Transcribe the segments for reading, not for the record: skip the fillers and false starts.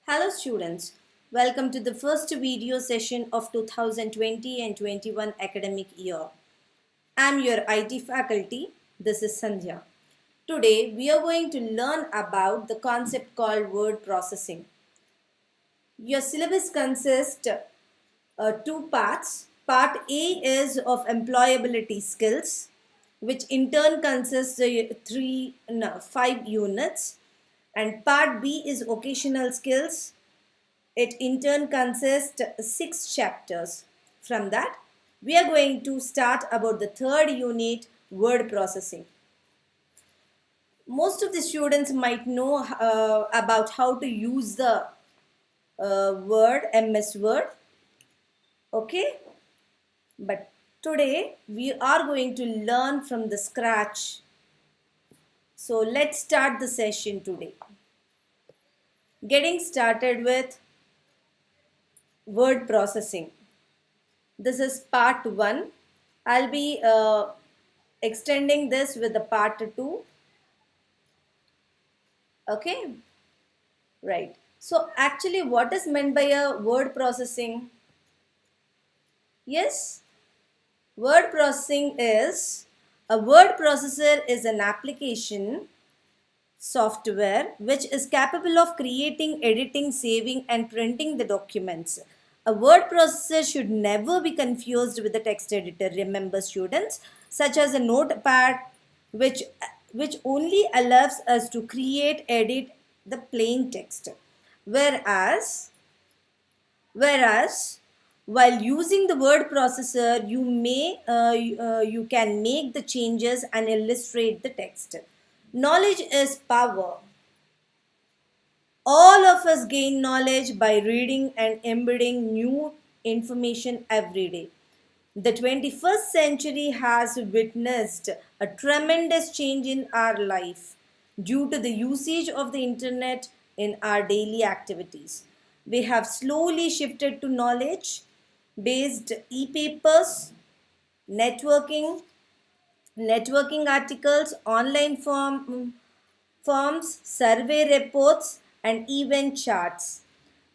Hello students, welcome to the first video session of 2020 and 21 academic year. I am your IT faculty, this is Sandhya. Today we are going to learn about the concept called word processing. Your syllabus consists two parts. Part A is of employability skills, which in turn consists of 5 units, and part B is occasional skills. It in turn consists 6 chapters. From that, we are going to start about the third unit, word processing. Most of the students might know about how to use the Word, MS Word. Okay, but today we are going to learn from the scratch. So let's start the session today. Getting started with word processing. This is part 1. I'll be extending this with the part 2. Okay, right. So actually what is meant by a word processing? Yes, word processing is a word processor is an application software which is capable of creating, editing, saving and printing the documents. A word processor should never be confused with a text editor. Remember students, such as a notepad which which only allows us to create, edit the plain text. Whereas Whereas, while using the word processor, you can make the changes and illustrate the text. Knowledge is power. All of us gain knowledge by reading and embedding new information every day. The 21st century has witnessed a tremendous change in our life due to the usage of the internet in our daily activities. We have slowly shifted to knowledge based e-papers, networking, networking articles, forms, survey reports, and event charts.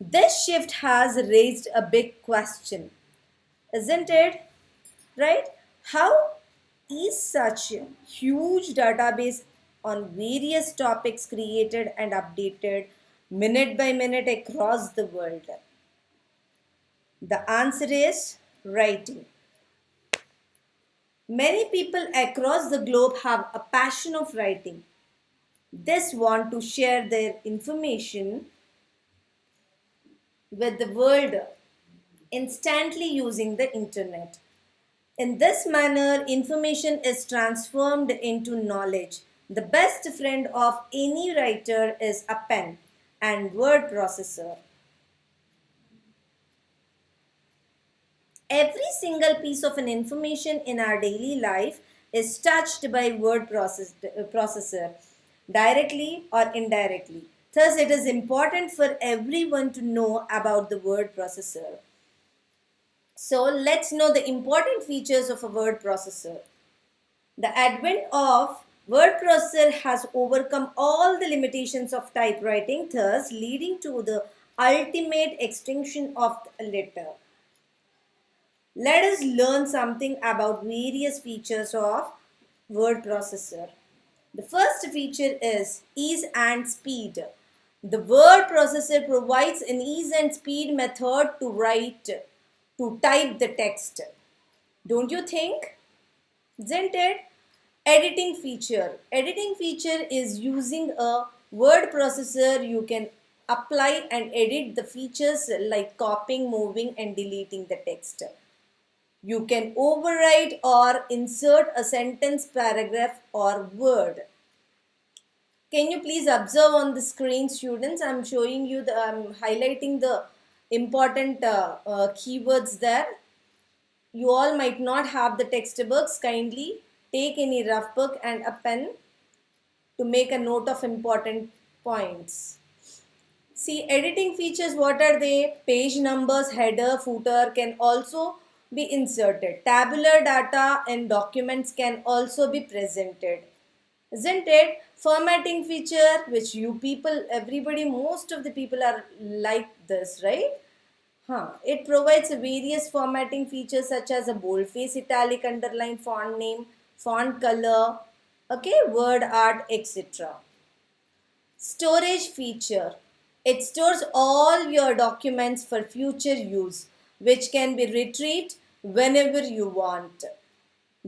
This shift has raised a big question, isn't it? Right? How is such a huge database on various topics created and updated minute by minute across the world? The answer is writing. Many people across the globe have a passion of writing. They want to share their information with the world instantly using the internet. In this manner, information is transformed into knowledge. The best friend of any writer is a pen and word processor. Every single piece of an information in our daily life is touched by processor, directly or indirectly. Thus, it is important for everyone to know about the word processor. So, let's know the important features of a word processor. The advent of word processor has overcome all the limitations of typewriting, thus leading to the ultimate extinction of the letter. Let us learn something about various features of word processor. The first feature is ease and speed. The word processor provides an ease and speed method to type the text. Don't you think? Isn't it? Editing feature. Editing feature is using a word processor. You can apply and edit the features like copying, moving and deleting the text. You can overwrite or insert a sentence, paragraph or word. Can you please observe on the screen, students? I'm showing you I'm highlighting the important keywords there. You all might not have the textbooks. Kindly take any rough book and a pen to make a note of important points. See, editing features, what are they? Page numbers, header, footer can also be inserted. Tabular data and documents can also be presented. isn't it? Formatting feature, which you people, everybody, most of the people are like this, right? It provides various formatting features such as a boldface, italic, underline, font name, font color, okay, word art, etc. Storage feature. It stores all your documents for future use, which can be retrieved whenever you want.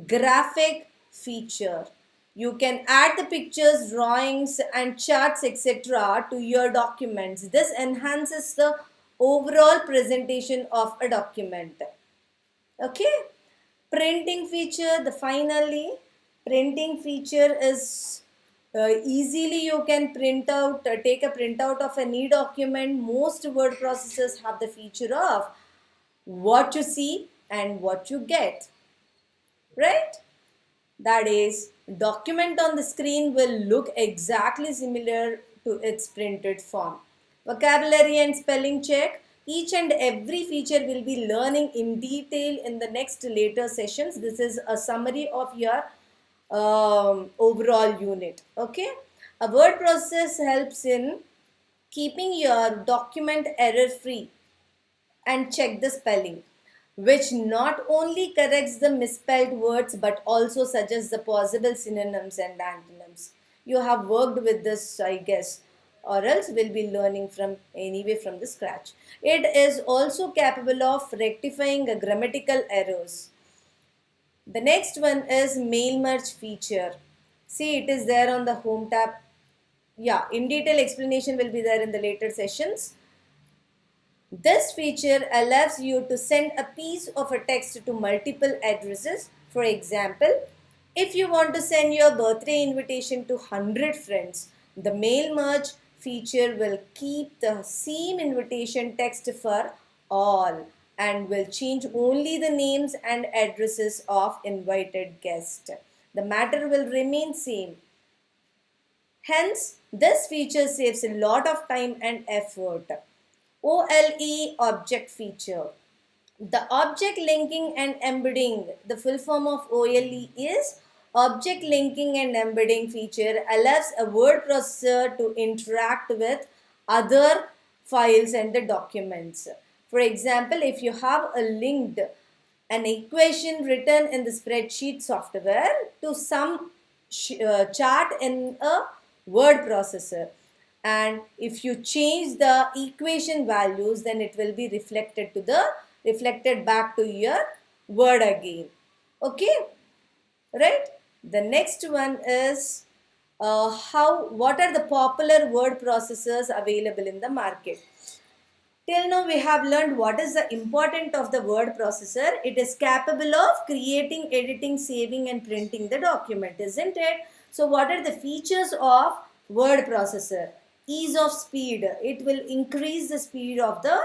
Graphic feature. You can add the pictures, drawings, and charts, etc., to your documents. This enhances the overall presentation of a document. Okay, printing feature, the finally printing feature is easily you can print out, take a printout of any document. Most word processors have the feature of what you see and what you get, right? That is, document on the screen will look exactly similar to its printed form. Vocabulary and spelling check. Each and every feature will be learning in detail in the next later sessions. This is a summary of your overall unit. Okay. A word process helps in keeping your document error free and check the spelling, which not only corrects the misspelled words but also suggests the possible synonyms and antonyms. You have worked with this, I guess, or else we'll be learning from anyway from the scratch. It is also capable of rectifying grammatical errors. The next one is mail merge feature. See, it is there on the home tab. Yeah, in detail explanation will be there in the later sessions. This feature allows you to send a piece of a text to multiple addresses. For example, if you want to send your birthday invitation to 100 friends, the mail merge feature will keep the same invitation text for all and will change only the names and addresses of invited guests. The matter will remain same. Hence, this feature saves a lot of time and effort. OLE object feature. The object linking and embedding, the full form of OLE is object linking and embedding feature allows a word processor to interact with other files and the documents. For example, if you have a linked an equation written in the spreadsheet software to some chart in a word processor, and if you change the equation values, then it will be reflected back to your word again. Okay, right? The next one is what are the popular word processors available in the market. Till now we have learned what is the importance of the word processor. It is capable of creating, editing, saving and printing the document, isn't it? So what are the features of word processor? Ease of speed. It will increase the speed of the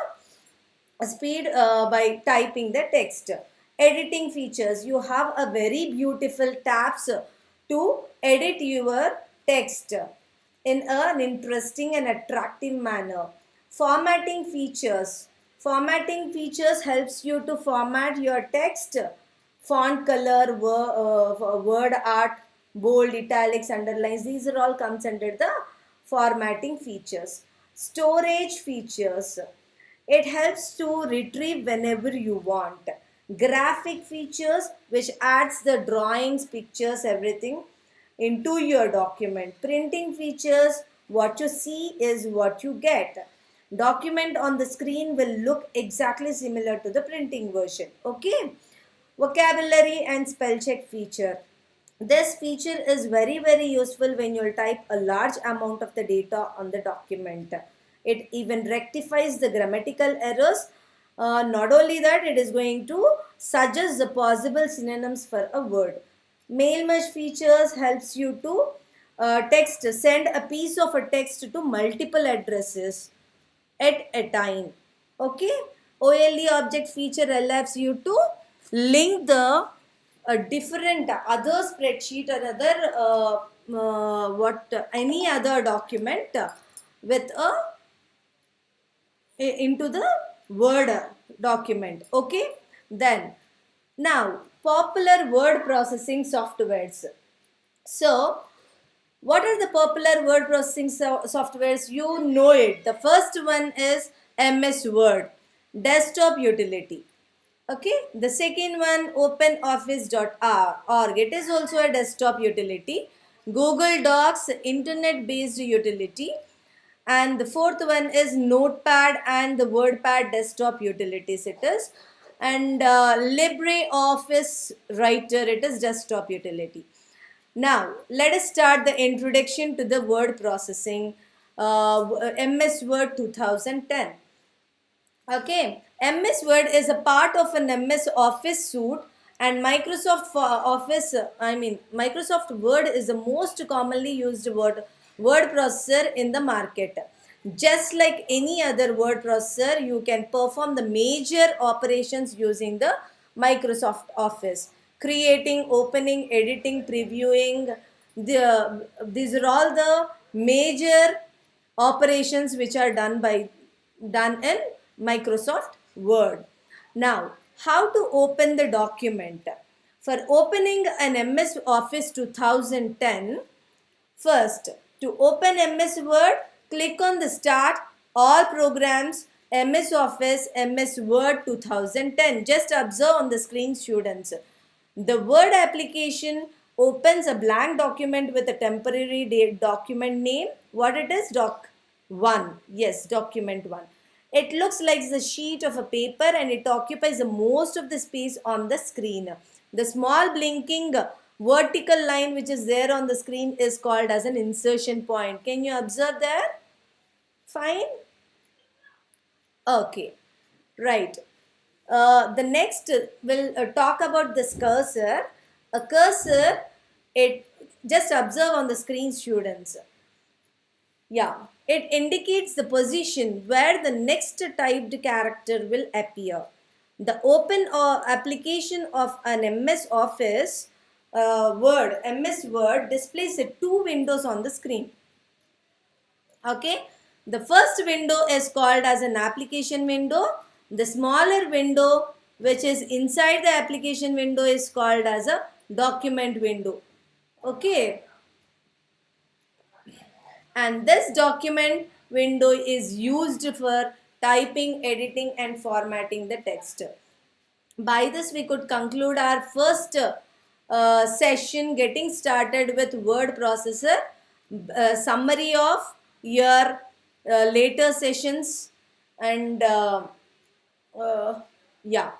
by typing the text. Editing features. You have a very beautiful tabs to edit your text in an interesting and attractive manner. Formatting features. Formatting features helps you to format your text, font color, word art, bold, italics, underlines. These are all comes under the formatting features. Storage features. It helps to retrieve whenever you want. Graphic features, which adds the drawings, pictures, everything into your document. Printing features, what you see is what you get. Document on the screen will look exactly similar to the printing version. Okay. Vocabulary and spell check feature. This feature is very useful when you type a large amount of the data on the document. It even rectifies the grammatical errors. Not only that, it is going to suggest the possible synonyms for a word. Mail merge features helps you to send a piece of a text to multiple addresses at a time. Okay. OLE object feature allows you to link the different other spreadsheet or other any other document with a into the word document. Okay. Then now popular word processing softwares. So What are the popular word processing softwares? You know it. The first one is MS Word, desktop utility. Okay, the second one, OpenOffice.org. It is also a desktop utility. Google Docs, internet based utility. And the fourth one is Notepad and the WordPad desktop utilities. It is. And LibreOffice Writer, it is desktop utility. Now, let us start the introduction to the word processing, MS Word 2010. Okay, MS Word is a part of an MS Office suite, and Microsoft Word is the most commonly used word processor in the market. Just like any other word processor, you can perform the major operations using the Microsoft Office. Creating, opening, editing, previewing, these are all the major operations which are done in Microsoft Word. Now, how to open the document? For opening an MS Office 2010, first, to open MS Word, click on the Start, All Programs, MS Office, MS Word 2010. Just observe on the screen, students. The Word application opens a blank document with a temporary document name. What it is? Doc 1. Yes, document 1. It looks like the sheet of a paper and it occupies the most of the space on the screen. The small blinking vertical line which is there on the screen is called as an insertion point. Can you observe there? Fine. Okay. Right. The next will talk about this cursor. A cursor, it just observe on the screen, students. Yeah, it indicates the position where the next typed character will appear. The open application of an MS Office MS Word displays two windows on the screen. Okay, the first window is called as an application window. The smaller window which is inside the application window is called as a document window. Okay, and this document window is used for typing, editing and formatting the text. By this we could conclude our first session getting started with word processor, summary of your later sessions, and yeah,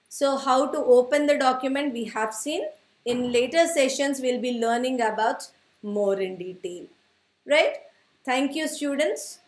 so how to open the document we have seen. In later sessions we'll be learning about more in detail, right? Thank you, students.